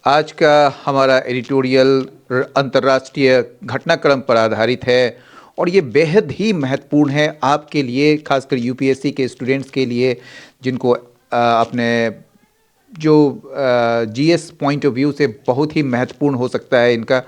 आज का हमारा एडिटोरियल अंतर्राष्ट्रीय घटनाक्रम पर आधारित है और ये बेहद ही महत्वपूर्ण है आपके लिए, खासकर यूपीएससी के स्टूडेंट्स के लिए, जिनको अपने जो जीएस पॉइंट ऑफ व्यू से बहुत ही महत्वपूर्ण हो सकता है इनका।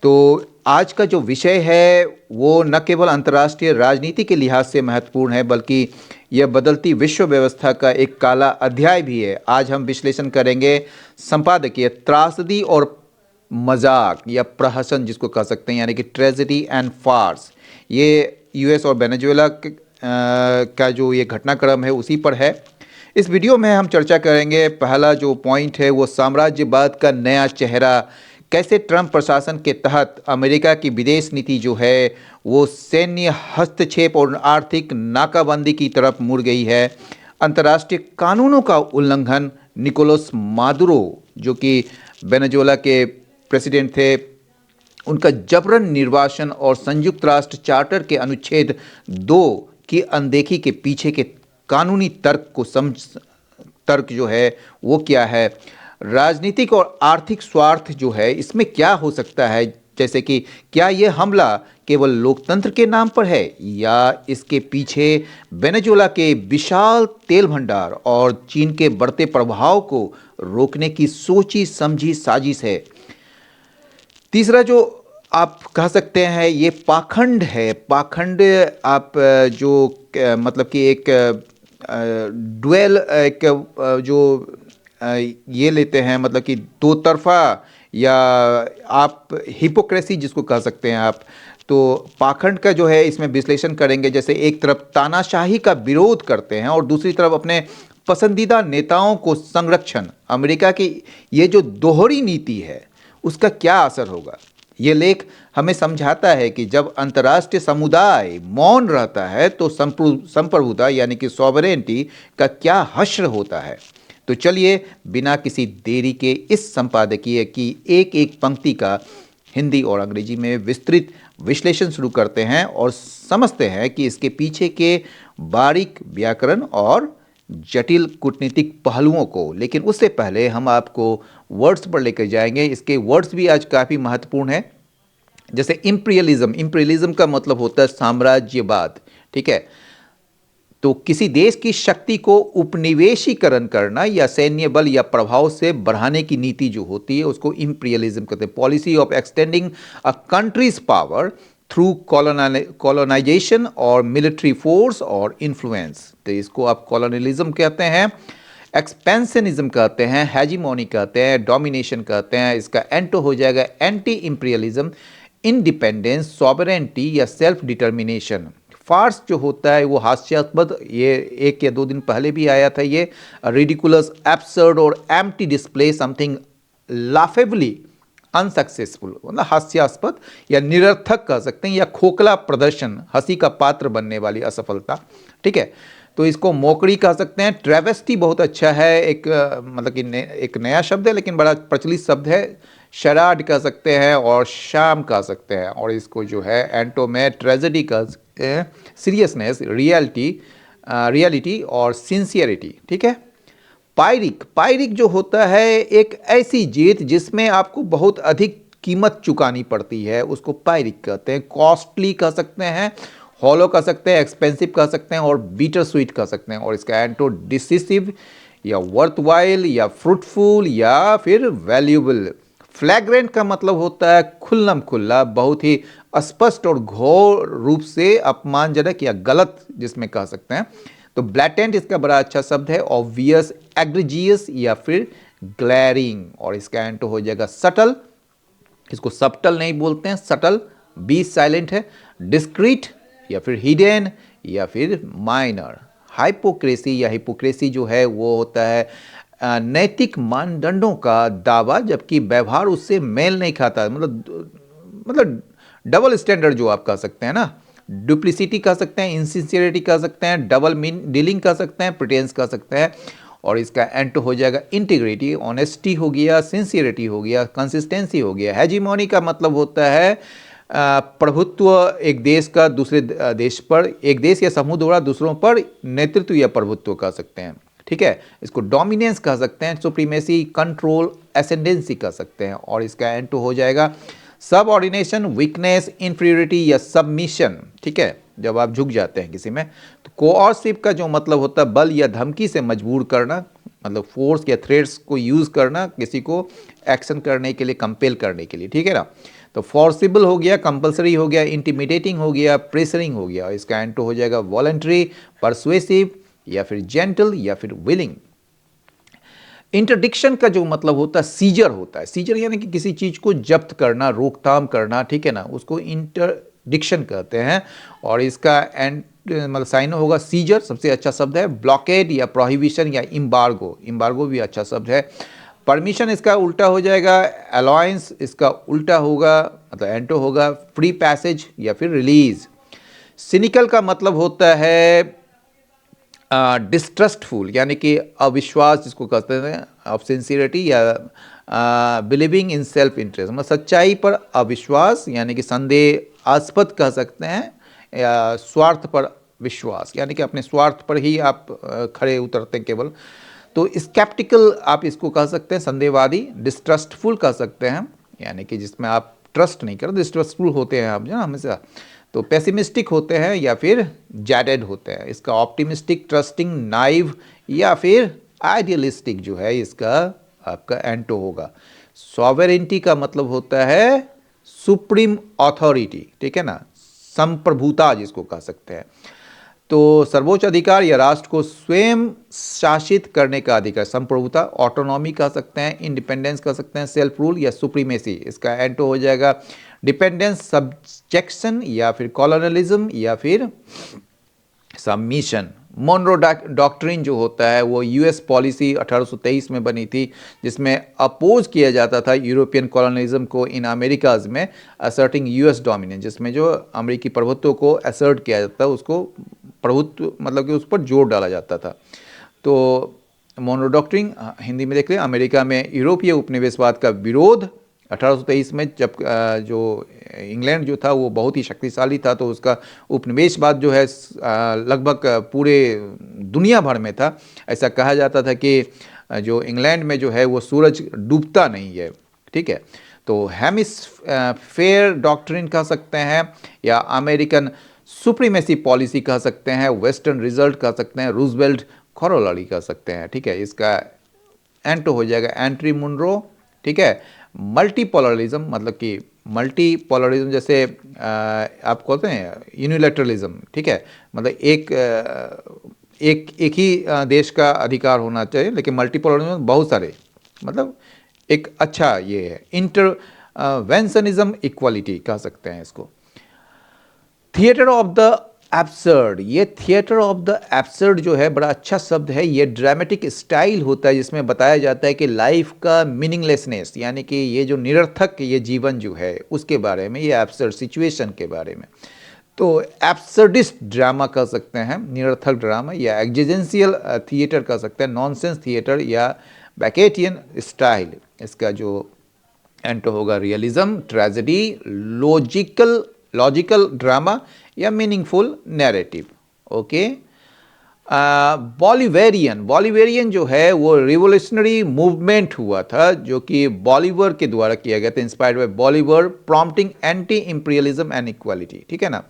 तो आज का जो विषय है वो न केवल अंतर्राष्ट्रीय राजनीति के लिहाज से महत्वपूर्ण है, बल्कि यह बदलती विश्व व्यवस्था का एक काला अध्याय भी है। आज हम विश्लेषण करेंगे संपादकीय त्रासदी और मजाक या प्रहसन जिसको कह सकते हैं, यानी कि ट्रेजेडी एंड फार्स। ये यूएस और वेनेजुएला का जो ये घटनाक्रम है उसी पर है। इस वीडियो में हम चर्चा करेंगे, पहला जो पॉइंट है वो साम्राज्यवाद का नया चेहरा, कैसे ट्रंप प्रशासन के तहत अमेरिका की विदेश नीति जो है वो सैन्य हस्तक्षेप और आर्थिक नाकाबंदी की तरफ मुड़ गई है। अंतर्राष्ट्रीय कानूनों का उल्लंघन, निकोलस मादुरो जो कि वेनेजुएला के प्रेसिडेंट थे, उनका जबरन निर्वासन और संयुक्त राष्ट्र चार्टर के अनुच्छेद 2 की अनदेखी के पीछे के कानूनी तर्क जो है वो क्या है। राजनीतिक और आर्थिक स्वार्थ जो है इसमें क्या हो सकता है, जैसे कि क्या यह हमला केवल लोकतंत्र के नाम पर है या इसके पीछे वेनेजुएला के विशाल तेल भंडार और चीन के बढ़ते प्रभाव को रोकने की सोची समझी साजिश है। तीसरा जो आप कह सकते हैं ये पाखंड है। पाखंड आप जो मतलब कि एक डुएल एक जो ये लेते हैं, मतलब कि दो तरफा, या आप हिपोक्रेसी जिसको कह सकते हैं आप। तो पाखंड का जो है इसमें विश्लेषण करेंगे, जैसे एक तरफ तानाशाही का विरोध करते हैं और दूसरी तरफ अपने पसंदीदा नेताओं को संरक्षण। अमेरिका की ये जो दोहरी नीति है उसका क्या असर होगा। ये लेख हमें समझाता है कि जब अंतर्राष्ट्रीय समुदाय मौन रहता है तो संप्रभुता यानी कि सॉवरेनिटी का क्या हश्र होता है। तो चलिए बिना किसी देरी के इस संपादकीय की एक एक पंक्ति का हिंदी और अंग्रेजी में विस्तृत विश्लेषण शुरू करते हैं और समझते हैं कि इसके पीछे के बारीक व्याकरण और जटिल कूटनीतिक पहलुओं को। लेकिन उससे पहले हम आपको वर्ड्स पर लेकर जाएंगे। इसके वर्ड्स भी आज काफ़ी महत्वपूर्ण है, जैसे इंपीरियलिज्म। इंपीरियलिज्म का मतलब होता है साम्राज्यवाद, ठीक है। तो किसी देश की शक्ति को उपनिवेशीकरण करना या सैन्य बल या प्रभाव से बढ़ाने की नीति जो होती है उसको इंपीरियलिज्म कहते हैं। Policy of extending a countries power through colonisation और मिलिट्री फोर्स और इन्फ्लुएंस, तो इसको आप कॉलोनियलिज्म कहते हैं, एक्सपेंशनिज्म कहते हैं, हेजीमोनी कहते हैं, डोमिनेशन कहते हैं। इसका एंटो हो जाएगा एंटी इंपीरियलिज्म, इंडिपेंडेंस, सॉवरेनिटी या सेल्फ डिटर्मिनेशन। फार्स जो होता है वो हास्यास्पद, ये 1 या 2 दिन पहले भी आया था, ये रिडिकुलस, एब्सर्ड और एम्प्टी डिस्प्ले समथिंग लाफेबली अनसक्सेसफुल, मतलब हास्यास्पद या निरर्थक कह सकते हैं, या खोखला प्रदर्शन, हंसी का पात्र बनने वाली असफलता, ठीक है। तो इसको मोकड़ी कह सकते हैं। ट्रेवेस्टी बहुत अच्छा है, एक मतलब कि एक नया शब्द है लेकिन बड़ा प्रचलित शब्द है। शराड कह सकते हैं और शाम कह सकते हैं। और इसको जो है एंटो में ट्रेजेडी कह सकते हैं, सीरियसनेस, रियलिटी और सिंसियरिटी, ठीक है। पायरिक, पायरिक जो होता है एक ऐसी जीत जिसमें आपको बहुत अधिक कीमत चुकानी पड़ती है, उसको पायरिक कहते हैं। कॉस्टली कह सकते हैं, हॉलो कह सकते हैं, एक्सपेंसिव कह सकते हैं और बीटर स्वीट कह सकते हैं। और इसका एंटो डिसिसिव या वर्थवाइल या फ्रूटफुल या फिर वैल्यूबल। फ्लैग्रेंट का मतलब होता है खुल्लम खुल्ला, बहुत ही स्पष्ट और घोर रूप से अपमानजनक या गलत जिसमें कह सकते हैं। तो ब्लैटेंट इसका बड़ा अच्छा शब्द है। ऑब्वियस, एग्रीजियस या फिर ग्लैरिंग। और इसका एंटो हो जाएगा सटल, इसको सबटल नहीं बोलते हैं, सटल, बी साइलेंट है। डिस्क्रीट या फिर हिडन या फिर माइनर। हाइपोक्रेसी या हिपोक्रेसी जो है वो होता है नैतिक मानदंडों का दावा जबकि व्यवहार उससे मेल नहीं खाता, मतलब डबल स्टैंडर्ड जो आप कह सकते हैं ना। डुप्लिसिटी कह सकते हैं, इनसिंसियरिटी कह सकते हैं, डबल मीन डीलिंग कह सकते हैं, प्रिटेंस कह सकते हैं। और इसका एंटो हो जाएगा इंटीग्रिटी, ऑनेस्टी हो गया, सिंसियरिटी हो गया, कंसिस्टेंसी हो गया। हेजीमोनी का मतलब होता है प्रभुत्व, एक देश का दूसरे देश पर, एक देश या समूह द्वारा दूसरों पर नेतृत्व या प्रभुत्व कह सकते हैं, ठीक है। इसको डोमिनेंस कह सकते हैं, सुप्रीमेसी, कंट्रोल, एसेंडेंसी कह सकते हैं। और इसका एंटो हो जाएगा सबऑर्डिनेशन, वीकनेस, इंफीरियरिटी या सबमिशन, ठीक है, जब आप झुक जाते हैं किसी में। तो कोऑर्सिव का जो मतलब होता है बल या धमकी से मजबूर करना, मतलब फोर्स या थ्रेट्स को यूज करना किसी को एक्शन करने के लिए, कंपेल करने के लिए, ठीक है ना। तो फोर्सिबल हो गया, कंपलसरी हो गया, इंटिमिडेटिंग हो गया, प्रेशरिंग हो गया। इसका एंटो हो जाएगा वॉलंटरी, परसुएसिव या फिर जेंटल या फिर विलिंग। इंटरडिक्शन का जो मतलब होता है सीजर होता है। सीजर यानी कि किसी चीज को जब्त करना, रोकथाम करना, ठीक है ना, उसको इंटरडिक्शन कहते हैं। और इसका एंड मतलब साइन होगा सीजर, सबसे अच्छा शब्द है। ब्लॉकेड या प्रोहिबिशन या इम्बार्गो, इम्बार्गो भी अच्छा शब्द है। परमिशन इसका उल्टा हो जाएगा अलाउंस, इसका उल्टा होगा मतलब एंटो होगा फ्री पैसेज या फिर रिलीज। सिनिकल का मतलब होता है डिस्ट्रस्टफुल, यानी कि अविश्वास जिसको कहते हैं, ऑफ सिंसियरिटी या बिलीविंग इन सेल्फ इंटरेस्ट, मतलब सच्चाई पर अविश्वास, यानी कि संदेहास्पद कह सकते हैं, या स्वार्थ पर विश्वास, यानी कि अपने स्वार्थ पर ही आप खड़े उतरते हैं केवल। तो स्केप्टिकल आप इसको कह सकते हैं, संदेहवादी। डिस्ट्रस्टफुल कह सकते हैं, यानी कि जिसमें आप ट्रस्ट नहीं करते, डिस्ट्रस्टफुल होते हैं आप जो हमेशा। तो पेसिमिस्टिक होते हैं या फिर जैडेड होते हैं। इसका ऑप्टिमिस्टिक, ट्रस्टिंग, नाइव या फिर आइडियलिस्टिक जो है इसका आपका एंटो होगा। सॉवरेनिटी का मतलब होता है सुप्रीम अथॉरिटी, ठीक है ना, संप्रभुता जिसको कह सकते हैं। तो सर्वोच्च अधिकार या राष्ट्र को स्वयं शासित करने का अधिकार, संप्रभुता, ऑटोनॉमी कह सकते हैं, इंडिपेंडेंस कह सकते हैं, सेल्फ रूल या सुप्रीमेसी। इसका एंटो हो जाएगा डिपेंडेंस, सब्जेक्शन या फिर कॉलोनियलिज्म या फिर सबमिशन। मोनरो डॉक्ट्रिन जो होता है वो यूएस पॉलिसी 1823 में बनी थी, जिसमें अपोज किया जाता था यूरोपियन कॉलोनियलिज्म को इन अमेरिकाज में, असर्टिंग यूएस डोमिनेंस, जिसमें जो अमेरिकी प्रभुत्व को असर्ट किया जाता था, उसको प्रभुत्व मतलब कि उस पर जोर डाला जाता था। तो मोनरो डॉक्ट्रिन हिंदी में देख लें, अमेरिका में यूरोपीय उपनिवेशवाद का विरोध 1823 में, जब जो इंग्लैंड जो था वो बहुत ही शक्तिशाली था, तो उसका उपनिवेशवाद जो है लगभग पूरे दुनिया भर में था। ऐसा कहा जाता था कि जो इंग्लैंड में जो है वो सूरज डूबता नहीं है, ठीक है। तो हेमिस्फेयर डॉक्ट्रिन कह सकते हैं, या अमेरिकन सुप्रीमेसी पॉलिसी कह सकते हैं, वेस्टर्न रिजल्ट कह सकते हैं, रूजवेल्ट कोरोलरी कह सकते हैं, ठीक है। इसका एंटो हो जाएगा एंट्री मुनरो, ठीक है। मल्टीपोलरिज्म, मतलब कि मल्टीपोलरिज्म जैसे आप कहते हैं यूनिलैटरलिज्म, ठीक है, मतलब एक ही देश का अधिकार होना चाहिए, लेकिन मल्टीपोलरिज्म बहुत सारे, मतलब एक अच्छा ये है। इंटरवेंशनिज्म, इक्वालिटी कह सकते हैं इसको। थिएटर ऑफ द एब्सर्ड, ये थिएटर ऑफ द एब्सर्ड जो है बड़ा अच्छा शब्द है। ये ड्रामेटिक स्टाइल होता है जिसमें बताया जाता है कि लाइफ का मीनिंगलेसनेस, यानी कि ये जो निरर्थक ये जीवन जो है उसके बारे में, ये एब्सर्ड सिचुएशन के बारे में। तो एब्सर्डिस्ट ड्रामा कह सकते हैं, निरर्थक ड्रामा, या एग्जिजेंशियल थिएटर कह सकते हैं, नॉनसेंस थिएटर या बैकेटियन स्टाइल। इसका जो एंटो होगा रियलिज्म, ट्रेजेडी, लॉजिकल ड्रामा या मीनिंगफुल नैरेटिव। ओके। बॉलीवेरियन जो है वो रिवोल्यूशनरी मूवमेंट हुआ था, जो कि बॉलीवर के द्वारा किया गया था, inspired by Bolivar, prompting anti imperialism and equality, ठीक है ना,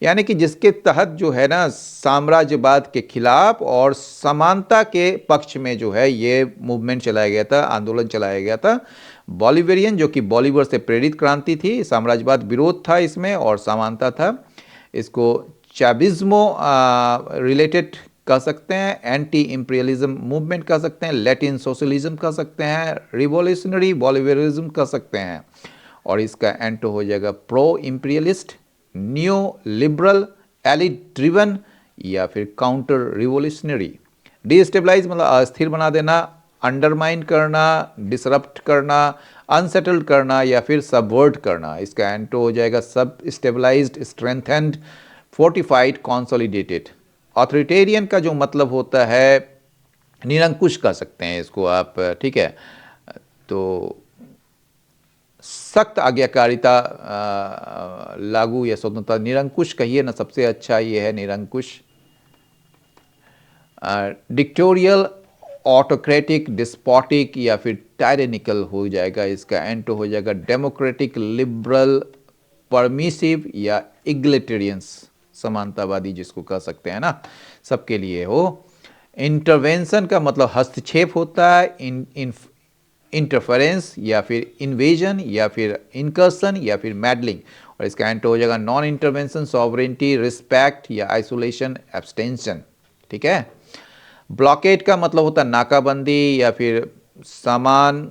यानी कि जिसके तहत जो है ना साम्राज्यवाद के खिलाफ और समानता के पक्ष में जो है ये मूवमेंट चलाया गया था, आंदोलन चलाया गया था। बॉलीवेरियन जो कि बॉलीवर से प्रेरित क्रांति थी, साम्राज्यवाद विरोध था इसमें और समानता था। इसको चाविज्मो रिलेटेड कह सकते हैं, एंटी इंपीरियलिज्म मूवमेंट कह सकते हैं, लैटिन सोशलिज्म कह सकते हैं, रिवोल्यूशनरी बॉलीवेरिज्म कह सकते हैं। और इसका एंटो हो जाएगा pro imperialist, new liberal, elite driven या फिर काउंटर रिवोल्यूशनरी। डिस्टेबलाइज मतलब अस्थिर बना देना, अंडरमाइन करना, डिसरप्ट करना, अनसेटल्ड करना या फिर सबवर्ट करना। इसका एंटो हो जाएगा सब stabilised, strengthened, fortified, consolidated. Authoritarian का जो मतलब होता है निरंकुश कह सकते हैं इसको आप, ठीक है। तो सख्त आज्ञाकारिता लागू या स्वतंत्रता, निरंकुश कहिए ना, सबसे अच्छा ये है निरंकुश। डिक्टेरियल ऑटोक्रेटिक, डिस्पोटिक या फिर टायरेनिकल हो जाएगा। इसका एंटो हो जाएगा डेमोक्रेटिक, लिबरल, परमिसिव या इग्लिटेरियंस, समानतावादी जिसको कह सकते हैं ना, सबके लिए हो। इंटरवेंशन का मतलब हस्तक्षेप होता है, इंटरफेरेंस या फिर इन्वेजन या फिर इनकर्सन या फिर मैडलिंग। और इसका एंटो हो जाएगा नॉन इंटरवेंशन, सॉवरेंटी, रिस्पेक्ट या आइसोलेशन, एब्सटेंशन। ठीक है। ब्लॉकेट का मतलब होता है नाकाबंदी या फिर सामान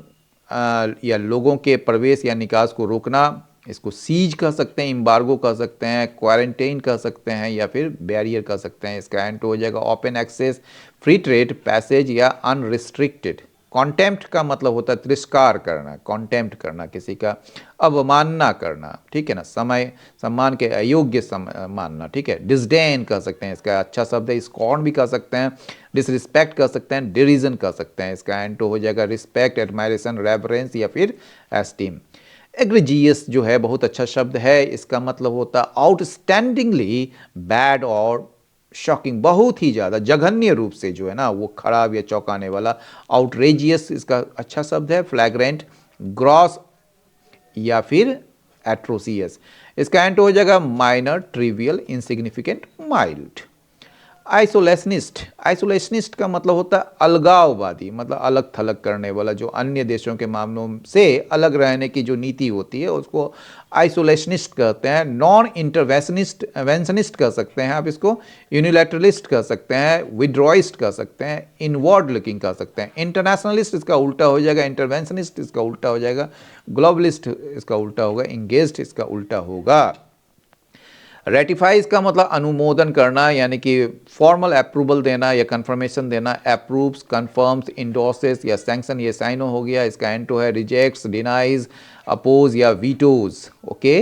या लोगों के प्रवेश या निकास को रोकना। इसको सीज कह सकते हैं, एम्बार्गो कह सकते हैं, क्वारंटाइन कह सकते हैं या फिर बैरियर कह सकते हैं। इसका एंटो हो जाएगा open access, free trade, passage या अनरिस्ट्रिक्टेड। कॉन्टेम्प्ट का मतलब होता है तिरस्कार करना, कॉन्टेम्प्ट करना, किसी का अवमानना करना। ठीक है ना, समय सम्मान के अयोग्य मानना। ठीक है। डिसडेन कह सकते हैं, इसका अच्छा शब्द है। स्कॉर्न भी कह सकते हैं, डिसरिस्पेक्ट कह सकते हैं, डिरीजन कह सकते हैं। इसका एंटो हो जाएगा रिस्पेक्ट, एडमायरेशन, रेवरेंस या फिर एस्टीम। एग्रीजियस जो है बहुत अच्छा शब्द है। इसका मतलब होता है आउटस्टैंडिंगली बैड और शॉकिंग, बहुत ही ज़्यादा जघन्य रूप से जो है ना वो खराब या चौंकाने वाला। आउटरेजियस इसका अच्छा शब्द है। फ्लैग्रेंट, ग्रॉस या फिर एट्रोसियस। इसका एंटो हो जाएगा minor, trivial, insignificant, mild. Isolationist, isolationist का मतलब होता है अलगाववादी, मतलब अलग थलग करने वाला, जो अन्य देशों के मामलों से अलग रहने की जो नीति होती है उसको आइसोलेशनिस्ट कहते हैं। नॉन इंटरवेंशनिस्ट, वेंशनिस्ट कह सकते हैं आप इसको, यूनिलैटरलिस्ट कह सकते हैं, विड्रॉइस्ट कह सकते हैं, इनवर्ड लुकिंग कह सकते हैं। इंटरनेशनलिस्ट इसका उल्टा हो जाएगा, इंटरवेंशनिस्ट इसका उल्टा हो जाएगा, ग्लोबलिस्ट इसका उल्टा होगा, इंगेज्ड इसका उल्टा होगा। रेटिफाइज का मतलब अनुमोदन करना, यानी कि फॉर्मल अप्रूवल देना या कंफर्मेशन देना। अप्रूव्स, कंफर्म्स, इंडोर्सेस या सैंक्शन, ये साइनो हो गया। इसका एंटो है रिजेक्ट्स, डिनाइज, अपोज या वीटोज। ओके।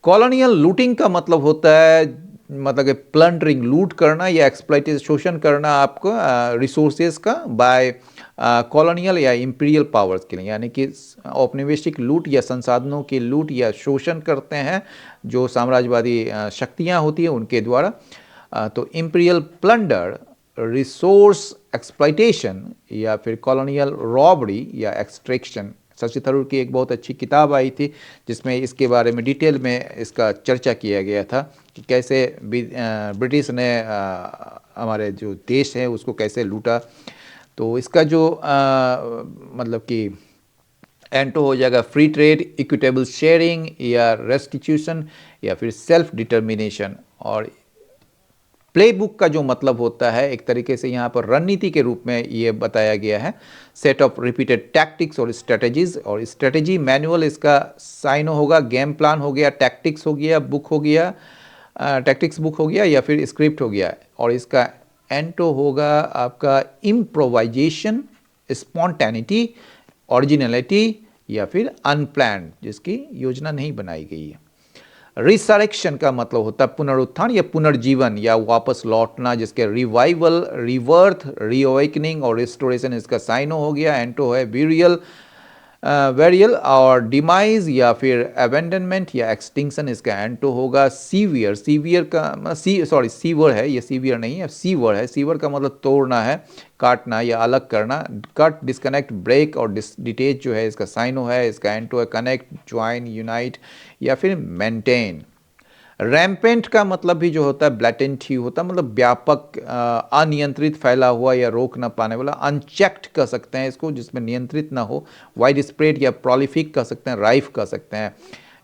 कॉलोनियल लूटिंग का मतलब होता है मतलब कि प्लंडरिंग, लूट करना या एक्सप्लॉइटेशन, शोषण करना आपको रिसोर्सेज का बाय कॉलोनियल या इंपीरियल पावर्स के लिए, यानी कि औपनिवेशिक लूट या संसाधनों की लूट या शोषण करते हैं जो साम्राज्यवादी शक्तियां होती हैं उनके द्वारा। तो इंपीरियल प्लंडर, रिसोर्स एक्सप्लॉइटेशन या फिर कॉलोनियल रॉबरी या एक्सट्रैक्शन। शशि थरूर की एक बहुत अच्छी किताब आई थी जिसमें इसके बारे में डिटेल में इसका चर्चा किया गया था कि कैसे ब्रिटिश ने हमारे जो देश है उसको कैसे लूटा। तो इसका जो मतलब कि एंटो हो जाएगा फ्री ट्रेड, इक्विटेबल शेयरिंग या रेस्टिट्यूशन या फिर सेल्फ डिटर्मिनेशन। और प्ले बुक का जो मतलब होता है एक तरीके से यहाँ पर रणनीति के रूप में ये बताया गया है। सेट ऑफ रिपीटेड टैक्टिक्स और स्ट्रेटजीज, और स्ट्रेटजी मैनुअल इसका साइनो होगा, गेम प्लान हो गया, टैक्टिक्स हो गया, बुक हो गया, टैक्टिक्स बुक हो गया या फिर स्क्रिप्ट हो गया। और इसका एंटो होगा आपका इम्प्रोवाइजेशन, स्पॉन्टेनिटी, ओरिजिनलिटी या फिर अनप्लान्ड, जिसकी योजना नहीं बनाई गई है। रिसरेक्शन का मतलब होता है पुनरुत्थान या पुनर्जीवन या वापस लौटना, जिसके रिवाइवल, रिवर्थ, रीअवेकनिंग और रिस्टोरेशन इसका साइनो हो गया। एंटो है विरियल, वेरियल और डिमाइज या फिर अबेंडनमेंट या एक्सटिंक्शन, इसका एंटो होगा सीवियर। सीवियर का सीवर है, ये सीवियर नहीं है, सीवर है। सीवर का मतलब तोड़ना है, काटना या अलग करना। कट, डिस्कनेक्ट, ब्रेक और डिटेच जो है इसका साइनो है। इसका एंटो है कनेक्ट, ज्वाइन, यूनाइट या फिर मेंटेन। रैम्पेंट का मतलब भी जो होता है ब्लैटेंट ही होता है, मतलब व्यापक, अनियंत्रित, फैला हुआ या रोक ना पाने वाला। अनचेक्ड कह सकते हैं इसको, जिसमें नियंत्रित ना हो। वाइड स्प्रेड या प्रोलिफिक कह सकते हैं, राइफ कह सकते हैं।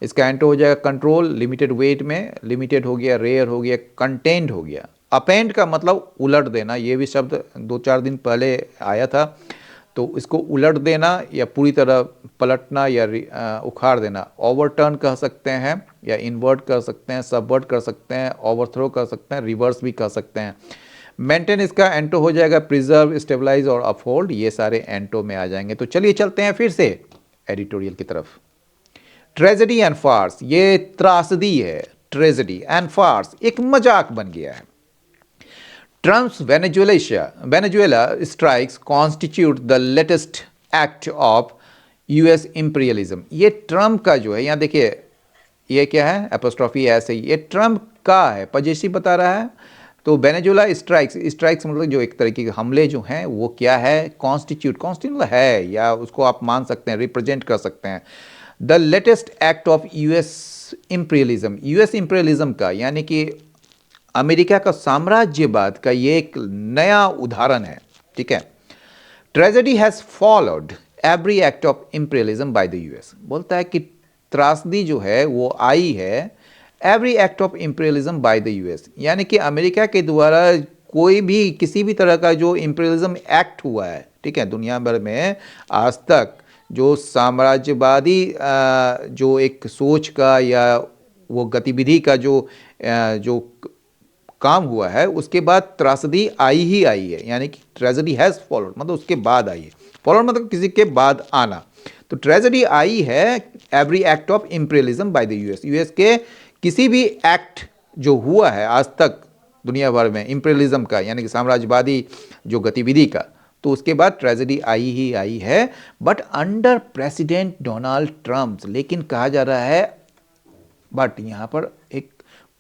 इसका एंटो हो जाएगा कंट्रोल, लिमिटेड वेट में, लिमिटेड हो गया, रेयर हो गया, कंटेंट हो गया। अपेंड का मतलब उलट देना, ये भी शब्द 2-4 दिन पहले आया था। तो इसको उलट देना या पूरी तरह पलटना या उखाड़ देना। ओवरटर्न कह सकते हैं या इन्वर्ट कर सकते हैं, सबवर्ट कर सकते हैं, ओवरथ्रो कर सकते हैं, रिवर्स भी कर सकते हैं। मेंटेन इसका एंटो हो जाएगा प्रिजर्व, स्टेबलाइज और अपहोल्ड, ये सारे एंटो में आ जाएंगे। तो चलिए चलते हैं फिर से एडिटोरियल की तरफ। ट्रेजेडी एंड फार्स, ये त्रासदी है। ट्रेजेडी एंड फार्स एक मजाक बन गया है। Trump's Venezuela strikes constitute the latest act of US imperialism। ये ट्रम्प का जो है, यहाँ देखिए ये क्या है, एपोस्ट्रॉफी ऐसे ही, ये ट्रम्प का है, पजेसी बता रहा है। तो वेनेजुएला स्ट्राइक्स स्ट्राइक्स मतलब जो एक तरीके के हमले जो हैं वो क्या है, कॉन्स्टिट्यूट मतलब है, या उसको आप मान सकते हैं, रिप्रेजेंट कर सकते हैं। The latest act of US imperialism का, यानी कि अमेरिका का साम्राज्यवाद का ये एक नया उदाहरण है, ठीक है। Tragedy has followed every act of imperialism by the US, बोलता है कि त्रासदी जो है वो आई है every act of imperialism by the US, यानी कि अमेरिका के द्वारा कोई भी किसी भी तरह का जो इंपीरियलिज्म एक्ट हुआ है, ठीक है, दुनिया भर में आज तक जो साम्राज्यवादी जो एक सोच का या वो गतिविधि का जो काम हुआ है, उसके बाद त्रासदी आई ही आई है, यानी कि ट्रेजेडी हैज़ फॉलोड मतलब उसके बाद आई है, फॉलोड मतलब किसी के बाद आना। तो ट्रेजेडी आई है every act of imperialism by the US, US के किसी भी एक्ट जो हुआ है आज तक दुनिया भर में इंपीरियलिज्म का, यानी कि साम्राज्यवादी जो गतिविधि का, तो उसके बाद ट्रेजेडी आई ही आई है, but under president Donald Trump. लेकिन कहा जा रहा है, बट यहाँ पर एक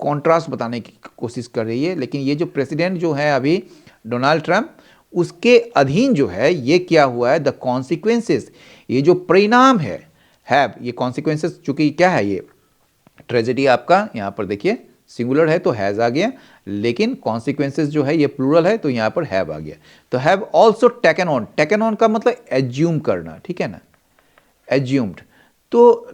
कॉन्ट्रास्ट बताने की कोशिश कर रही है, लेकिन ये जो प्रेसिडेंट जो है अभी डोनाल्ड ट्रंप, उसके अधीन जो है ये क्या हुआ है, द कॉन्सिक्वेंसेस, ये जो परिणाम है ये कॉन्सिक्वेंसेस, चूंकि क्या है ये ट्रेजेडी आपका यहाँ पर देखिए सिंगुलर है तो हैज़ आ गया, लेकिन कॉन्सिक्वेंसेस जो है ये प्लूरल है तो यहाँ पर हैव आ गया। तो हैव ऑल्सो टेकन ऑन का मतलब एज्यूम करना, ठीक है ना, एज्यूम्ड। तो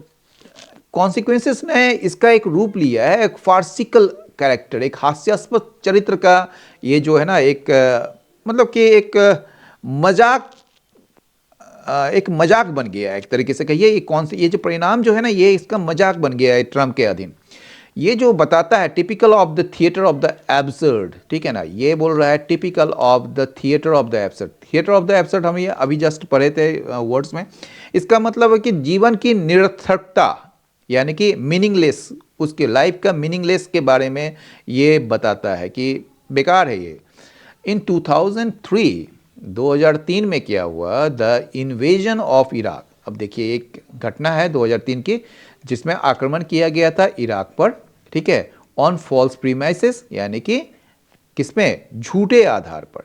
कॉन्सिक्वेंसेस ने इसका एक रूप लिया है, एक फार्सिकल कैरेक्टर, एक हास्यास्पद चरित्र का ये जो है ना एक मतलब कि एक मजाक बन गया है एक तरीके से कहिए। ये जो परिणाम जो है ना ये इसका मजाक बन गया है ट्रंप के अधीन। ये जो बताता है typical of the theatre of the absurd, ठीक है ना, ये बोल रहा है typical of the theatre of the absurd. Theatre of the absurd हम ये अभी जस्ट पढ़े थे वर्ड्स में। इसका मतलब है कि जीवन की निरर्थकता, यानी कि मीनिंगलेस, उसके लाइफ का मीनिंगलेस के बारे में ये बताता है कि बेकार है ये। इन 2003 में क्या हुआ, द इन्वेजन ऑफ इराक। अब देखिए एक घटना है 2003 की जिसमें आक्रमण किया गया था इराक पर, ठीक है, ऑन फॉल्स प्रीमाइसेस, यानी कि किसमें, झूठे आधार पर।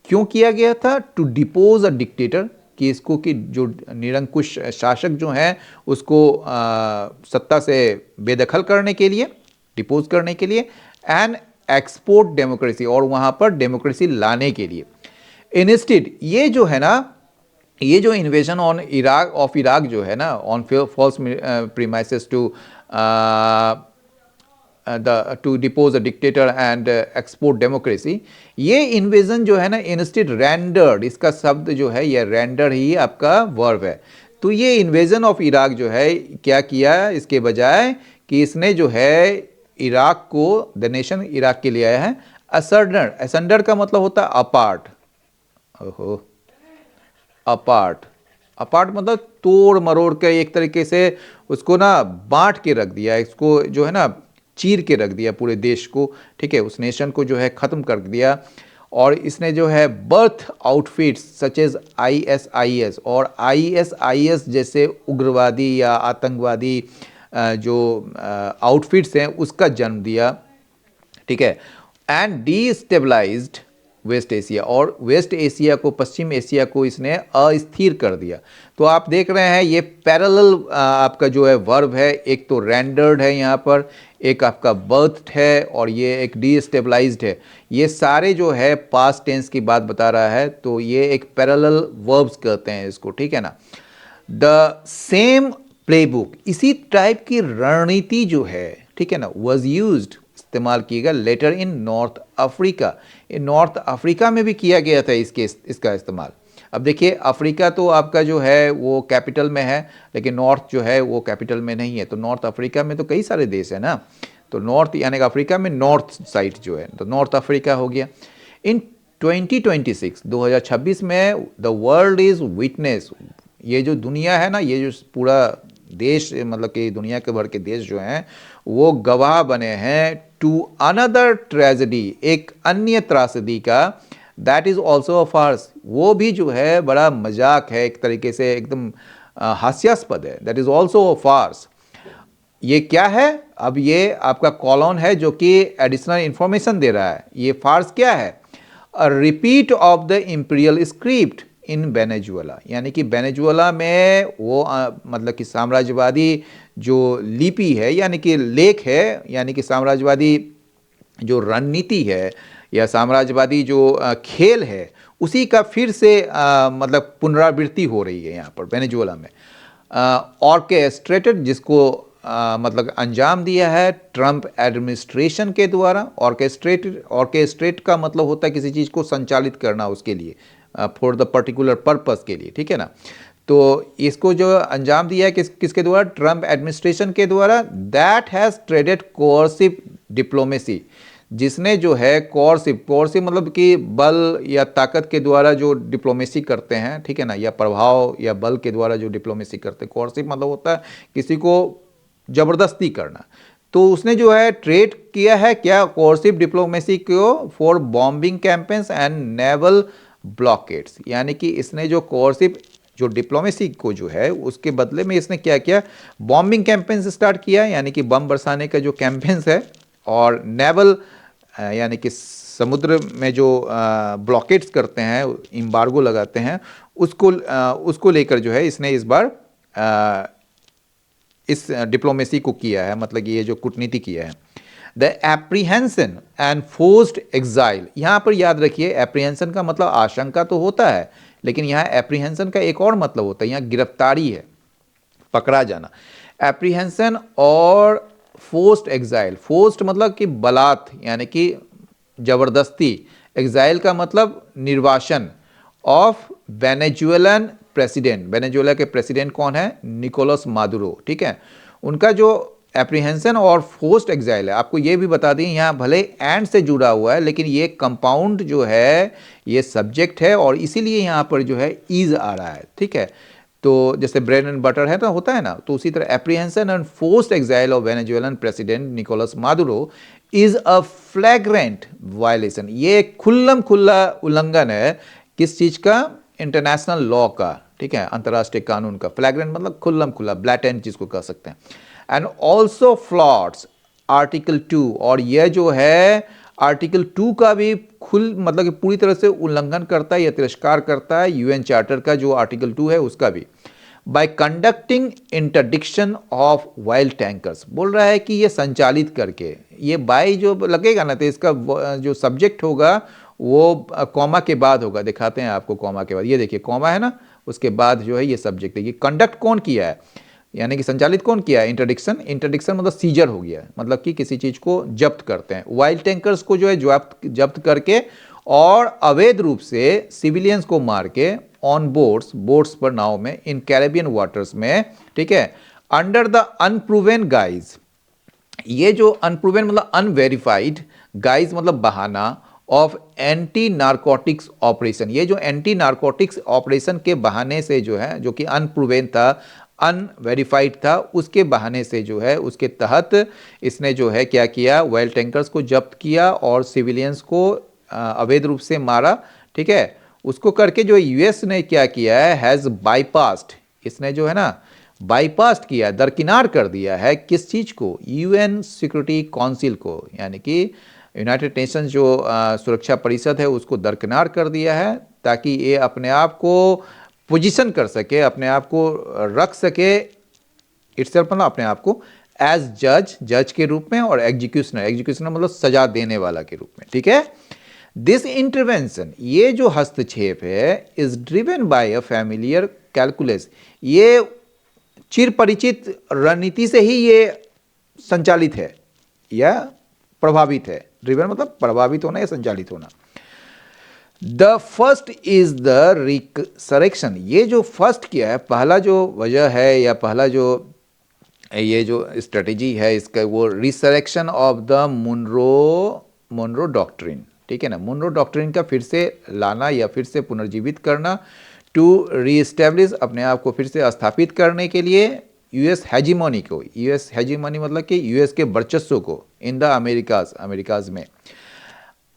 क्यों किया गया था, टू डिपोज अ डिक्टेटर, कि इसको कि जो निरंकुश शासक जो हैं उसको सत्ता से बेदखल करने के लिए, डिपोज करने के लिए, एंड एक्सपोर्ट डेमोक्रेसी, और वहाँ पर डेमोक्रेसी लाने के लिए। इंस्टेड ये जो है ना, ये जो इन्वेजन ऑन इराक जो है ना, on false premises to depose a dictator and export democracy, ये इन्वेजन जो है ना इंस्टेड रेंडर्ड, इसका शब्द जो है ये रेंडर ही आपका वर्ब है। तो ये इन्वेजन ऑफ इराक जो है क्या किया, इसके बजाय कि इसने जो है इराक को, द नेशन इराक के लिए आया है, असंडर का मतलब होता है अपार्ट। ओहो, अपार्ट मतलब तोड़ मरोड़ के एक तरीके से उसको ना बांट के रख दिया, इसको जो है ना चीर के रख दिया पूरे देश को, ठीक है, उस नेशन को जो है ख़त्म कर दिया। और इसने जो है birth outfits such as ISIS और ISIS जैसे उग्रवादी या आतंकवादी जो आउटफिट्स हैं उसका जन्म दिया, ठीक है, एंड डीस्टेबलाइज्ड वेस्ट एशिया, और वेस्ट एशिया को, पश्चिम एशिया को इसने अस्थिर कर दिया। तो आप देख रहे हैं ये पैरेलल आपका जो है वर्ब है, एक तो रेंडर्ड है यहाँ पर, एक आपका बर्थ है, और ये एक डीस्टेबलाइज्ड है। ये सारे जो है पास्ट टेंस की बात बता रहा है, तो ये एक पैरेलल वर्ब्स कहते हैं इसको, ठीक है ना। द सेम प्लेबुक, इसी टाइप की रणनीति जो है, ठीक है ना, वॉज यूज्ड, इस्तेमाल किएगा लेटर इन नॉर्थ अफ्रीका। नॉर्थ अफ्रीका में भी किया गया था इसका इस्तेमाल। अब देखिए अफ्रीका तो आपका जो है वो कैपिटल में है, लेकिन नॉर्थ जो है वो कैपिटल में नहीं है। तो नॉर्थ अफ्रीका में तो कई सारे देश है ना, तो नॉर्थ यानी कि अफ्रीका में नॉर्थ साइड जो है तो नॉर्थ अफ्रीका हो गया। इन 2026 में द वर्ल्ड इज विटनेस, ये जो दुनिया है ना, ये जो पूरा देश, मतलब कि दुनिया के भर के देश जो हैं वो गवाह बने हैं टू अनदर ट्रेजेडी, एक अन्य त्रासदी का, that is also a farce, वो भी जो है बड़ा मजाक है, एक तरीके से एकदम हास्यास्पद है, that is also a farce. ये क्या है? अब ये आपका कॉलन है जो कि एडिशनल इंफॉर्मेशन दे रहा है। ये फार्स क्या है? A repeat of the imperial script in Venezuela, यानी कि वेनेजुएला में वो मतलब कि साम्राज्यवादी जो लिपि है, यानी कि लेख है, यानी कि साम्राज्यवादी जो रणनीति है या साम्राज्यवादी जो खेल है, उसी का फिर से मतलब पुनरावृत्ति हो रही है यहाँ पर वेनेजुएला में। ऑर्केस्ट्रेटेड, जिसको मतलब अंजाम दिया है ट्रंप एडमिनिस्ट्रेशन के द्वारा। ऑर्केस्ट्रेट का मतलब होता है किसी चीज़ को संचालित करना, उसके लिए फॉर द पर्टिकुलर पर्पस के लिए, ठीक है ना। तो इसको जो अंजाम दिया है किसके द्वारा? ट्रंप एडमिनिस्ट्रेशन के द्वारा। That has traded coercive diplomacy, जिसने जो है कोर्सिव मतलब कि बल या ताकत के द्वारा जो डिप्लोमेसी करते हैं, ठीक है ना, या प्रभाव या बल के द्वारा जो डिप्लोमेसी करते हैं। कोर्सिव मतलब होता है किसी को जबरदस्ती करना। तो उसने जो है ट्रेड किया है क्या? कोर्सिव डिप्लोमेसी को for bombing campaigns and naval blockades, यानी कि इसने जो कोर्सिव जो डिप्लोमेसी को जो है उसके बदले में इसने क्या किया? बॉम्बिंग कैंपेन्स स्टार्ट किया, यानी कि बम बरसाने का जो कैंपेन्स है, और नेवल यानी कि समुद्र में जो ब्लॉकेट्स करते हैं, एम्बार्गो लगाते हैं, उसको लेकर जो है इसने इस बार इस डिप्लोमेसी को किया है, मतलब कि ये जो कूटनीति किया है। The apprehension and forced exile, यहाँ पर याद रखिए एप्रीहेंशन का मतलब आशंका तो होता है, लेकिन यहाँ एप्रीहेंशन का एक और मतलब होता है, यहाँ गिरफ्तारी है, पकड़ा जाना। एप्रीहेंशन और फोर्स्ड एग्जाइल, फोर्स्ड मतलब कि बलात् यानी कि जबरदस्ती, एग्जाइल का मतलब निर्वासन ऑफ वेनेजुएलन प्रेसिडेंट। वेनेजुएला के प्रेसिडेंट कौन है? निकोलस मादुरो, ठीक है। उनका जो एप्रीहेंशन और फोर्स्ड एग्जाइल है, आपको ये भी बता दें यहाँ भले एंड से जुड़ा हुआ है, लेकिन ये कंपाउंड जो है ये सब्जेक्ट है, और इसीलिए यहाँ पर जो है ईज आ रहा है, ठीक है। तो जैसे ब्रेड एंड बटर है ना, होता है ना, तो उसी तरह apprehension and forced exile of Venezuelan president Nicolas Maduro is a फ्लैग्रेंट violation. ये खुल्लम खुल्ला उल्लंघन है किस चीज का? इंटरनेशनल लॉ का, ठीक है, अंतर्राष्ट्रीय कानून का। फ्लैग्रेंट मतलब खुल्लम खुल्ला, ब्लैटेंट जिसको कह सकते हैं। एंड ऑल्सो फ्लॉट्स आर्टिकल 2, और यह जो है आर्टिकल 2 का भी मतलब कि पूरी तरह से उल्लंघन करता है या तिरस्कार करता है, यूएन चार्टर का जो आर्टिकल 2 है उसका भी। Bye conducting interdiction of wild tankers, बोल रहा है कि ये संचालित करके, ये बाय जो लगेगा ना, तो इसका जो सब्जेक्ट होगा वो कॉमा के बाद होगा। दिखाते हैं आपको कॉमा के बाद, ये देखिए कॉमा है ना, उसके बाद जो है ये सब्जेक्ट है। ये कंडक्ट कौन किया है, यानी कि संचालित कौन किया है? इंटरडिक्शन। इंटरडिक्शन मतलब सीजर हो गया, मतलब कि किसी चीज को जब्त करते हैं। वाइल्ड टैंकर्स को जो है जब्त करके और अवैध रूप से सिविलियंस को मार के ऑन बोट्स पर, नाव में, इन कैरेबियन वाटर्स में, ठीक है, अंडर द अनप्रूवन गाइज। ये जो अनप्रूवन मतलब अनवेरिफाइड, गाइज मतलब बहाना, ऑफ एंटी नारकोटिक्स ऑपरेशन। ये जो एंटी नारकोटिक्स ऑपरेशन के बहाने से जो है, जो कि अनप्रूवन था, अनवेरिफाइड था, उसके बहाने से जो है, उसके तहत इसने जो है क्या किया? वाइल्ड टैंकर्स को जब्त किया और सिविलियंस को अवैध रूप से मारा, ठीक है। उसको करके जो यूएस ने क्या किया है? हैज़ बाईपास्ड, इसने जो है ना बाईपास्ट किया, दरकिनार कर दिया है किस चीज़ को? यूएन सिक्योरिटी काउंसिल को, यानी कि यूनाइटेड नेशंस जो सुरक्षा परिषद है उसको दरकिनार कर दिया है, ताकि ये अपने आप को पोजीशन कर सके, अपने आप को रख सके, इटसेल्फ मतलब अपने आप को एज जज के रूप में, और एग्जीक्यूशनर मतलब सजा देने वाला के रूप में, ठीक है। दिस इंटरवेंशन, ये जो हस्तक्षेप है, is driven by a familiar calculus, ये चिर परिचित रणनीति से ही ये संचालित है या प्रभावित है। ड्रिवन मतलब प्रभावित होना या संचालित होना। The first is the resurrection, ये जो फर्स्ट किया है, पहला जो वजह है या पहला जो ये जो स्ट्रेटेजी है इसका, वो resurrection of the Monroe doctrine, ठीक है ना। मुनरो डॉक्ट्रिन का फिर से लाना या फिर से पुनर्जीवित करना, टू रीएस्टेब्लिश, अपने आप को फिर से स्थापित करने के लिए यूएस हेजीमोनी को। यूएस हेजीमोनी मतलब कि यूएस के वर्चस्व को इन द अमेरिकाज में।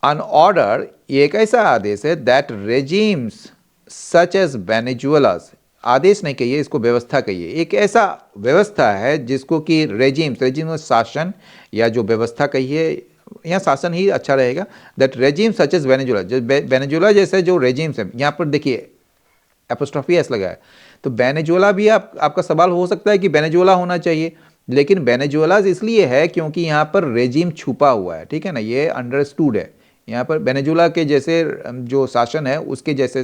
अन ऑर्डर, ये एक ऐसा आदेश है, दैट रेजिम्स सच एज वेनेजुएलास, आदेश नहीं कहिए, इसको व्यवस्था कहिए। एक ऐसा व्यवस्था है जिसको कि रेजिम शासन या जो व्यवस्था कहिए, यहाँ शासन ही अच्छा रहेगा। That regime such as Venezuela, जो वेनेजुला जैसे जो रेजिम्स हैं, यहाँ पर देखिए एपोस्ट्रोफी एस लगा है, तो वेनेजुला भी आपका सवाल हो सकता है कि वेनेजुला होना चाहिए, लेकिन वेनेजुला इसलिए है क्योंकि यहाँ पर रेजिम छुपा हुआ है, ठीक है ना, ये अंडरस्टूड है। यहाँ पर वेनेजुला के जैसे जो शासन है उसके जैसे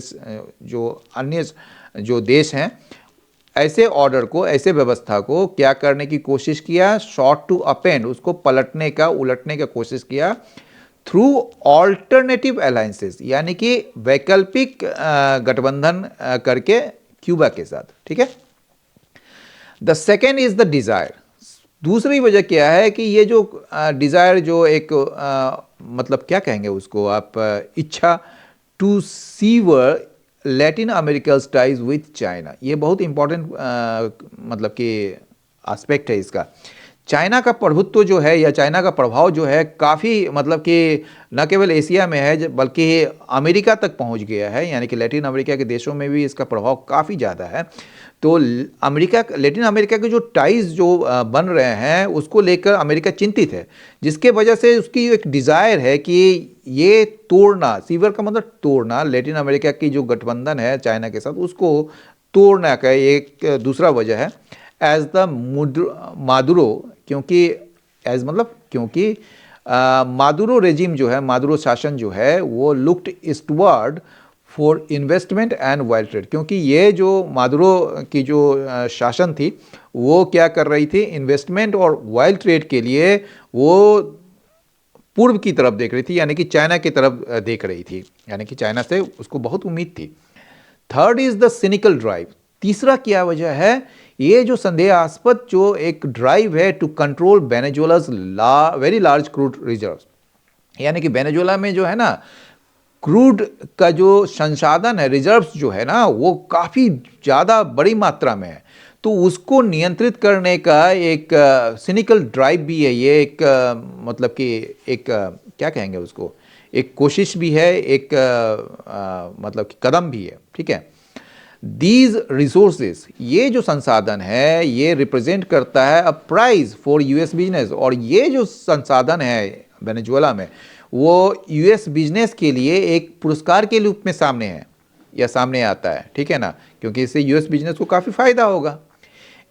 जो अन्य जो देश हैं, ऐसे ऑर्डर को, ऐसे व्यवस्था को क्या करने की कोशिश किया, शॉर्ट टू अपेंड, उसको पलटने का, उलटने का कोशिश किया थ्रू ऑल्टरनेटिव अलायंसेस, यानी कि वैकल्पिक गठबंधन करके क्यूबा के साथ, ठीक है। The second is the desire. दूसरी वजह क्या है कि ये जो डिजायर, जो एक मतलब क्या कहेंगे उसको आप, इच्छा to sever Latin American ties with China, ये बहुत इंपॉर्टेंट मतलब कि एस्पेक्ट है इसका। चाइना का प्रभुत्व जो है या चाइना का प्रभाव जो है काफ़ी मतलब कि न केवल एशिया में है बल्कि अमेरिका तक पहुंच गया है, यानी कि लैटिन अमेरिका के देशों में भी इसका प्रभाव काफ़ी ज़्यादा है। तो लैटिन अमेरिका के जो टाइज जो बन रहे हैं उसको लेकर अमेरिका चिंतित है, जिसके वजह से उसकी एक डिज़ायर है कि ये तोड़ना, सीवर का मतलब तोड़ना, लैटिन अमेरिका की जो गठबंधन है चाइना के साथ उसको तोड़ना का एक दूसरा वजह है। एज द मादुरो, क्योंकि एज मतलब क्योंकि मादुरो रेजिम जो है, मादुरो शासन जो है वो looked eastward for investment and wild trade, क्योंकि ये जो मादुरो की जो शासन थी वो क्या कर रही थी, इन्वेस्टमेंट और वाइल्ड ट्रेड के लिए वो पूर्व की तरफ देख रही थी, यानी कि चाइना की तरफ देख रही थी, यानी कि चाइना से उसको बहुत उम्मीद थी। Third is the cynical drive. तीसरा क्या वजह है, ये जो संदेहास्पद जो एक ड्राइव है to control Venezuela's very large crude reserves, यानी कि वेनेजुएला में जो है ना क्रूड का जो संसाधन है, रिजर्व्स जो है ना वो काफ़ी ज़्यादा बड़ी मात्रा में है, तो उसको नियंत्रित करने का एक सिनिकल ड्राइव भी है ये, एक मतलब कि एक क्या कहेंगे उसको, एक कोशिश भी है, एक मतलब कि कदम भी है, ठीक है। दीज रिसोर्सेज, ये जो संसाधन है ये रिप्रेजेंट करता है a prize for US business, और ये जो संसाधन है वेनेजुएला में वो यूएस बिजनेस के लिए एक पुरस्कार के रूप में सामने है या सामने आता है, ठीक है ना, क्योंकि इससे यूएस बिजनेस को काफ़ी फायदा होगा।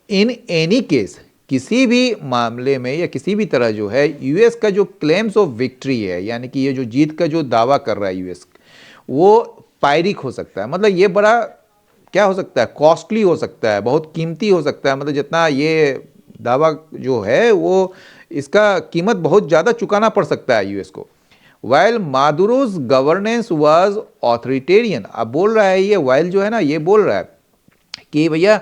इन एनी केस, किसी भी मामले में या किसी भी तरह जो है यूएस का जो क्लेम्स ऑफ विक्ट्री है, यानी कि ये जो जीत का जो दावा कर रहा है यूएस, वो पायरिक हो सकता है, मतलब ये बड़ा क्या हो सकता है, कॉस्टली हो सकता है, बहुत कीमती हो सकता है, मतलब जितना ये दावा जो है वो इसका कीमत बहुत ज़्यादा चुकाना पड़ सकता है यूएस को। वाइल मादुरोज गवर्नेंस वाज ऑथोरिटेरियन, अब बोल रहा है ये वाइल जो है ना, ये बोल रहा है कि भैया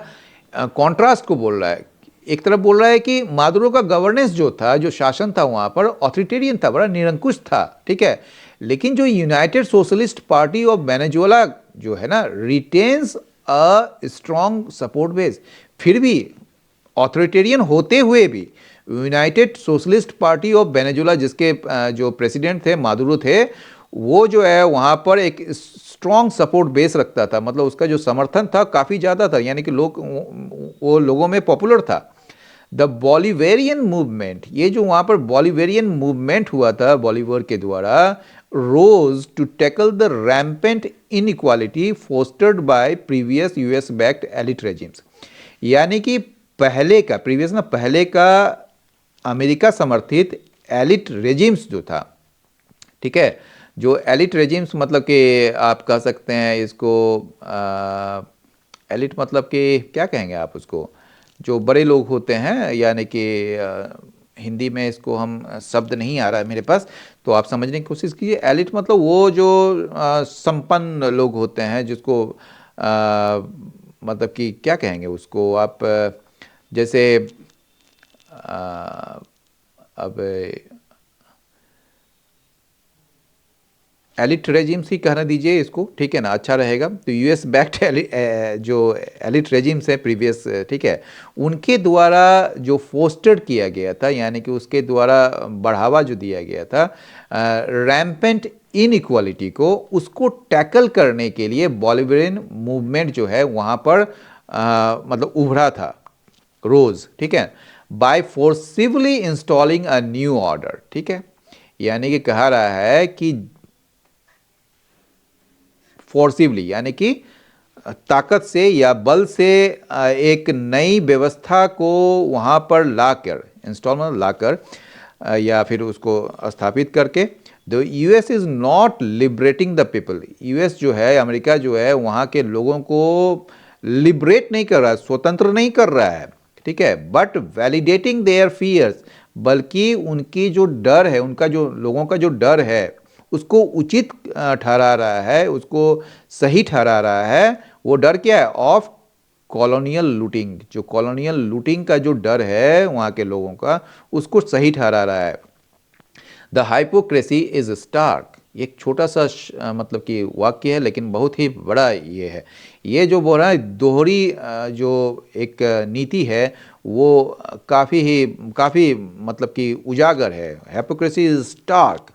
कॉन्ट्रास्ट को बोल रहा है, एक तरफ बोल रहा है कि मादुरो का गवर्नेंस जो था, जो शासन था वहाँ पर ऑथोरिटेरियन था, बड़ा निरंकुश था, ठीक है, लेकिन जो United socialist party of Venezuela जो है ना retains a strong support base, फिर भी ऑथोरिटेरियन होते हुए भी United socialist party of Venezuela जिसके जो प्रेसिडेंट थे मादुरो थे, वो जो है वहाँ पर एक स्ट्रॉन्ग सपोर्ट बेस रखता था, मतलब उसका जो समर्थन था काफ़ी ज़्यादा था, यानी कि लोग वो लोगों में पॉपुलर था। द बॉलीवेरियन मूवमेंट, ये जो वहाँ पर बॉलीवेरियन मूवमेंट हुआ था बॉलीवर के द्वारा, rose to tackle the rampant inequality fostered by previous US backed elite regimes, यानी कि पहले का प्रीवियस ना, पहले का अमेरिका समर्थित एलिट रेजिम्स जो था, ठीक है, जो एलिट रेजिम्स मतलब कि आप कह सकते हैं इसको एलिट मतलब कि क्या कहेंगे आप उसको, जो बड़े लोग होते हैं, यानी कि हिंदी में इसको हम शब्द नहीं आ रहा है मेरे पास, तो आप समझने की कोशिश कीजिए। एलिट मतलब वो जो संपन्न लोग होते हैं, जिसको मतलब कि क्या कहेंगे उसको आप, जैसे अब एलिट रेजिम्स ही कहना दीजिए इसको, ठीक है ना, अच्छा रहेगा। तो यूएस बैक्ड जो एलिट रेजिम्स है प्रीवियस, ठीक है, उनके द्वारा जो फोस्टर्ड किया गया था, यानी कि उसके द्वारा बढ़ावा जो दिया गया था रैम्पेंट इनइक्वालिटी को, उसको टैकल करने के लिए बॉलीवेरियन मूवमेंट जो है वहाँ पर मतलब उभरा था, रोज, ठीक है, by forcibly installing a new order, ठीक है, यानी कि कहा रहा है कि फोर्सिवली यानी कि ताकत से या बल से एक नई व्यवस्था को वहाँ पर लाकर, इंस्टॉल मतलब लाकर या फिर उसको स्थापित करके, the US is not liberating the people, US जो है, अमेरिका जो है, वहाँ के लोगों को लिबरेट नहीं कर रहा है, स्वतंत्र नहीं कर रहा है, ठीक है, बट वैलिडेटिंग देयर फियर्स, बल्कि उनकी जो डर है, उनका जो लोगों का जो डर है उसको उचित ठहरा रहा है, उसको सही ठहरा रहा है। वो डर क्या है? ऑफ कॉलोनियल लूटिंग, जो कॉलोनियल लूटिंग का जो डर है वहाँ के लोगों का, उसको सही ठहरा रहा है। द हाइपोक्रेसी इज स्टार्क, एक छोटा सा मतलब कि वाक्य है, लेकिन बहुत ही बड़ा ये है। ये जो बोल रहा है दोहरी जो एक नीति है वो काफ़ी मतलब कि उजागर है। Hypocrisy is stark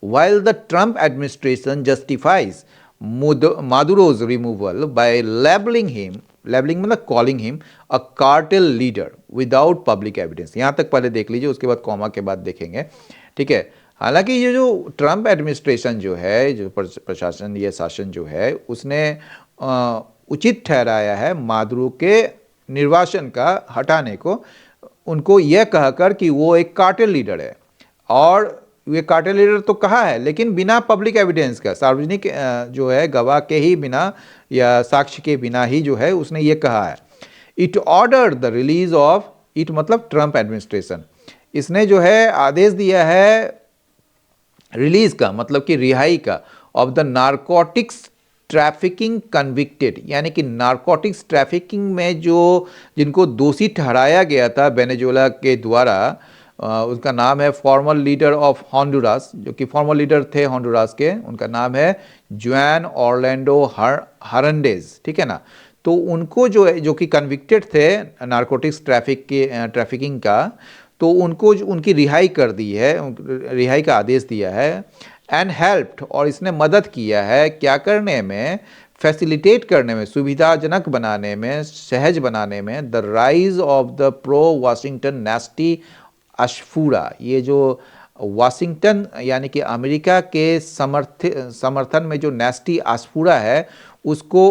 while the Trump administration justifies Maduro's removal by labeling मतलब calling him a cartel leader without public evidence। यहाँ तक पहले देख लीजिए, उसके बाद कॉमा के बाद देखेंगे, ठीक है। हालांकि ये जो ट्रंप एडमिनिस्ट्रेशन जो है, जो प्रशासन, ये शासन जो है, उसने उचित ठहराया है मादुरो के निर्वासन का हटाने को, उनको यह कहकर कि वो एक कार्टेल लीडर है। और ये कार्टेल लीडर तो कहा है, लेकिन बिना पब्लिक एविडेंस का, सार्वजनिक जो है गवाह के ही बिना या साक्ष्य के बिना ही जो है उसने ये कहा है। It order the release of, it मतलब ट्रंप एडमिनिस्ट्रेशन, इसने जो है आदेश दिया है रिलीज का, मतलब कि रिहाई का, of the narcotics trafficking convicted, यानी कि नारकोटिक्स ट्रैफिकिंग में जो जिनको दोषी ठहराया गया था वेनेजुएला के द्वारा, उसका नाम है फॉर्मर लीडर ऑफ हॉन्डुरास, जो कि फॉर्मर लीडर थे हॉन्डुरास के, उनका नाम है जुआन ऑर्लैंडो हरंडेज, ठीक है ना। तो उनको जो कि कन्विक्टेड थे नारकोटिक्स ट्रैफिकिंग का, तो उनको उनकी रिहाई कर दी है, रिहाई का आदेश दिया है। एंड हेल्प्ड, और इसने मदद किया है क्या करने में? फैसिलिटेट करने में, सुविधाजनक बनाने में, सहज बनाने में, the rise of the pro Washington नेस्टी अशफूरा, ये जो वाशिंगटन यानी कि अमेरिका के समर्थन में जो नेस्टी अशफूरा है, उसको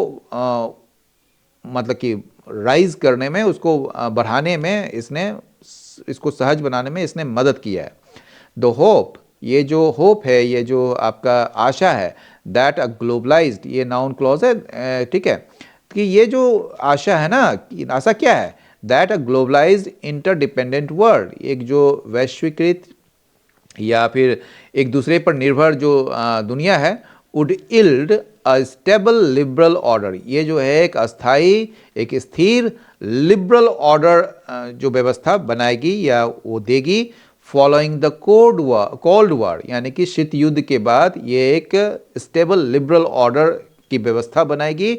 मतलब कि राइज करने में, उसको बढ़ाने में, इसको सहज बनाने में इसने मदद किया है। द होप, ये जो होप है, ये जो आपका आशा है, दैट अ ग्लोबलाइज्ड, ये नाउन क्लॉज है, ठीक है, कि ये जो आशा है ना, आशा क्या है? That a globalised interdependent world, एक जो वैश्वीकृत या फिर एक दूसरे पर निर्भर जो दुनिया है, would yield a stable liberal order, ये जो है एक अस्थाई, एक स्थिर लिबरल ऑर्डर जो व्यवस्था बनाएगी या वो देगी, फॉलोइंग द कोल्ड वॉर, यानी कि शीत युद्ध के बाद ये एक स्टेबल लिबरल ऑर्डर की व्यवस्था बनाएगी,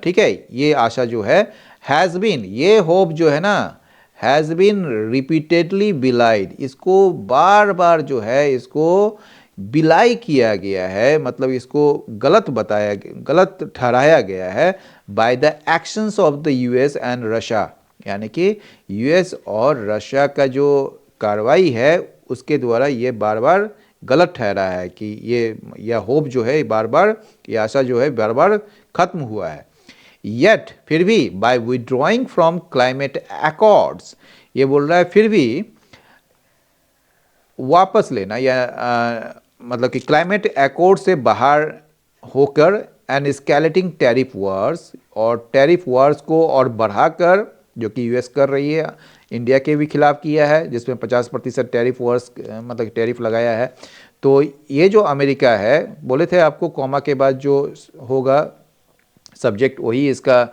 ठीक है। ये आशा जो है हैज़ बीन, ये होप जो है ना, हैज़ बीन रिपीटेडली बिलाइड, इसको बार बार जो है इसको बिलाई किया गया है, मतलब इसको गलत ठहराया गया है by the actions of the US and Russia, यानी कि यूएस और रशिया का जो कार्रवाई है उसके द्वारा ये बार बार गलत ठहरा है कि यह होप जो है बार बार, ये आशा जो है बार बार खत्म हुआ है। येट, फिर भी, by withdrawing from climate accords, ये बोल रहा है फिर भी वापस लेना, या मतलब कि क्लाइमेट अकॉर्ड से बाहर होकर, एंड स्केलेटिंग टैरिफ वार्स, और टैरिफ वार्स को और बढ़ाकर, जो कि यूएस कर रही है, इंडिया के भी खिलाफ किया है, जिसमें 50% टैरिफ वार्स मतलब टैरिफ लगाया है। तो ये जो अमेरिका है, बोले थे आपको कॉमा के बाद जो होगा सब्जेक्ट वही इसका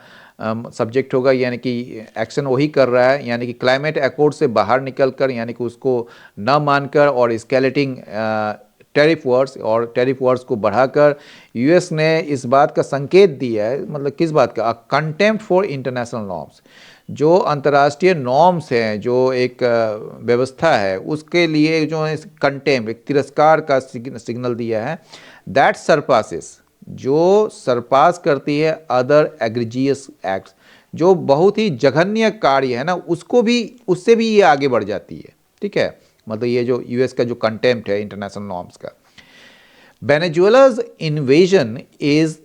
सब्जेक्ट होगा, यानी कि एक्शन वही कर रहा है, यानी कि क्लाइमेट अकॉर्ड से बाहर निकलकर, यानी कि उसको न मानकर और स्केलेटिंग टैरिफ वार्स, और टैरिफ वार्स को बढ़ाकर यूएस ने इस बात का संकेत दिया है, मतलब किस बात का? कंटेम्प्ट फॉर इंटरनेशनल नॉर्म्स, जो अंतर्राष्ट्रीय नॉर्म्स हैं, जो एक व्यवस्था है, उसके लिए जो है कंटेम्प्ट, एक तिरस्कार का सिग्नल दिया है। दैट सरपासेस, जो सरपास करती है अदर एग्रीजियस एक्ट्स, जो बहुत ही जघन्य कार्य है ना, उसको भी, उससे भी ये आगे बढ़ जाती है। ठीक है, मतलब ये जो यूएस का जो कंटेम्प्ट है इंटरनेशनल नॉर्म्स का। वेनेजुएला's इन्वेजन इज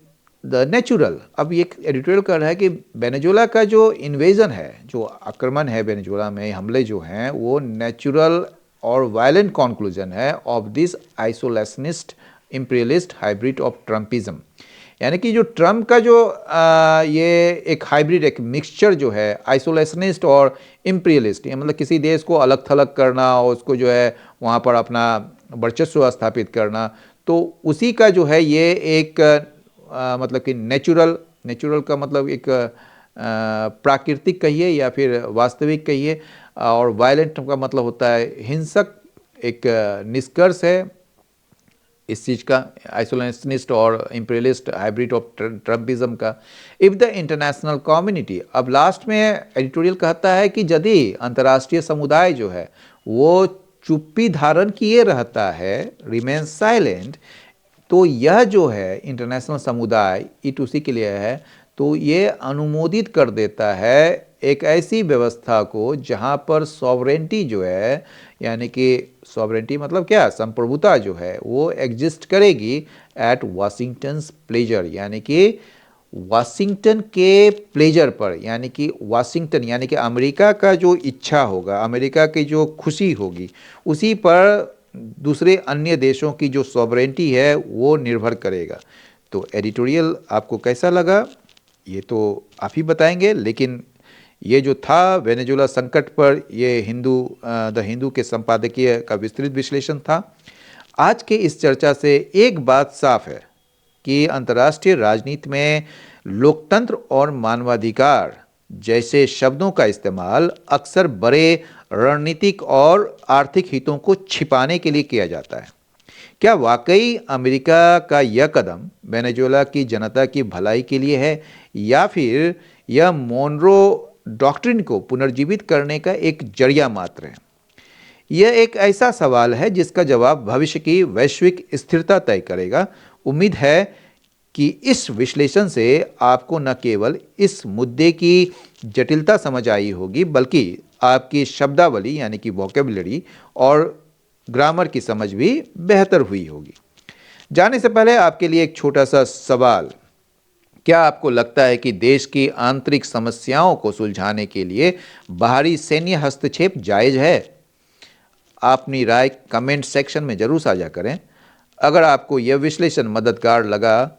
द नेचुरल। अब ये एडिटोरियल कर रहा है कि वेनेजुएला का जो इन्वेजन है, जो आक्रमण है वेनेजुएला में, हमले जो हैं, वो नेचुरल और वायलेंट कंक्लूजन है of this isolationist imperialist hybrid of Trumpism. यानी कि जो ट्रम्प का जो ये एक हाइब्रिड, एक मिक्सचर जो है आइसोलेशनिस्ट और इंपीरियलिस्ट, ये मतलब किसी देश को अलग थलग करना और उसको जो है वहाँ पर अपना वर्चस्व स्थापित करना, तो उसी का जो है ये एक मतलब कि नेचुरल का मतलब एक प्राकृतिक कहिए या फिर वास्तविक कहिए, और वायलेंट का मतलब होता है हिंसक, एक निष्कर्ष है इस चीज़ का, आइसोलेशनिस्ट और इंपीरियलिस्ट हाइब्रिड ऑफ ट्रम्पिज्म का। इफ द इंटरनेशनल कम्युनिटी, अब लास्ट में एडिटोरियल कहता है कि यदि अंतर्राष्ट्रीय समुदाय जो है वो चुप्पी धारण किए रहता है, रिमेन साइलेंट, तो यह जो है इंटरनेशनल समुदाय, इट उसी के लिए है, तो ये अनुमोदित कर देता है एक ऐसी व्यवस्था को जहाँ पर सॉवरेंटी जो है, यानी कि सॉवरेंटी मतलब क्या, संप्रभुता जो है वो एग्जिस्ट करेगी एट वाशिंगटन्स प्लेजर, यानी कि वाशिंगटन के प्लेजर पर, यानी कि वाशिंगटन यानी कि अमेरिका का जो इच्छा होगा, अमेरिका की जो खुशी होगी, उसी पर दूसरे अन्य देशों की जो सॉवरेंटी है वो निर्भर करेगा। तो एडिटोरियल आपको कैसा लगा ये तो आप ही बताएंगे, लेकिन ये जो था वेनेजुएला संकट पर, ये द हिंदू के संपादकीय का विस्तृत विश्लेषण था। आज के इस चर्चा से एक बात साफ है कि अंतर्राष्ट्रीय राजनीति में लोकतंत्र और मानवाधिकार जैसे शब्दों का इस्तेमाल अक्सर बड़े रणनीतिक और आर्थिक हितों को छिपाने के लिए किया जाता है। क्या वाकई अमेरिका का यह कदम वेनेजुएला की जनता की भलाई के लिए है, या फिर यह मोनरो डॉक्ट्रिन को पुनर्जीवित करने का एक जरिया मात्र है? यह एक ऐसा सवाल है जिसका जवाब भविष्य की वैश्विक स्थिरता तय करेगा। उम्मीद है कि इस विश्लेषण से आपको न केवल इस मुद्दे की जटिलता समझ आई होगी, बल्कि आपकी शब्दावली यानी कि वोकेबुलरी और ग्रामर की समझ भी बेहतर हुई होगी। जाने से पहले आपके लिए एक छोटा सा सवाल, क्या आपको लगता है कि देश की आंतरिक समस्याओं को सुलझाने के लिए बाहरी सैन्य हस्तक्षेप जायज़ है? अपनी राय कमेंट सेक्शन में जरूर साझा करें। अगर आपको यह विश्लेषण मददगार लगा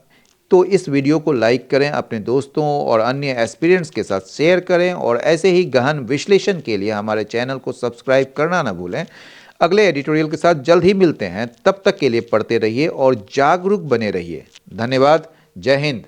तो इस वीडियो को लाइक करें, अपने दोस्तों और अन्य एस्पिरेंट्स के साथ शेयर करें, और ऐसे ही गहन विश्लेषण के लिए हमारे चैनल को सब्सक्राइब करना ना भूलें। अगले एडिटोरियल के साथ जल्द ही मिलते हैं, तब तक के लिए पढ़ते रहिए और जागरूक बने रहिए। धन्यवाद। जय हिंद।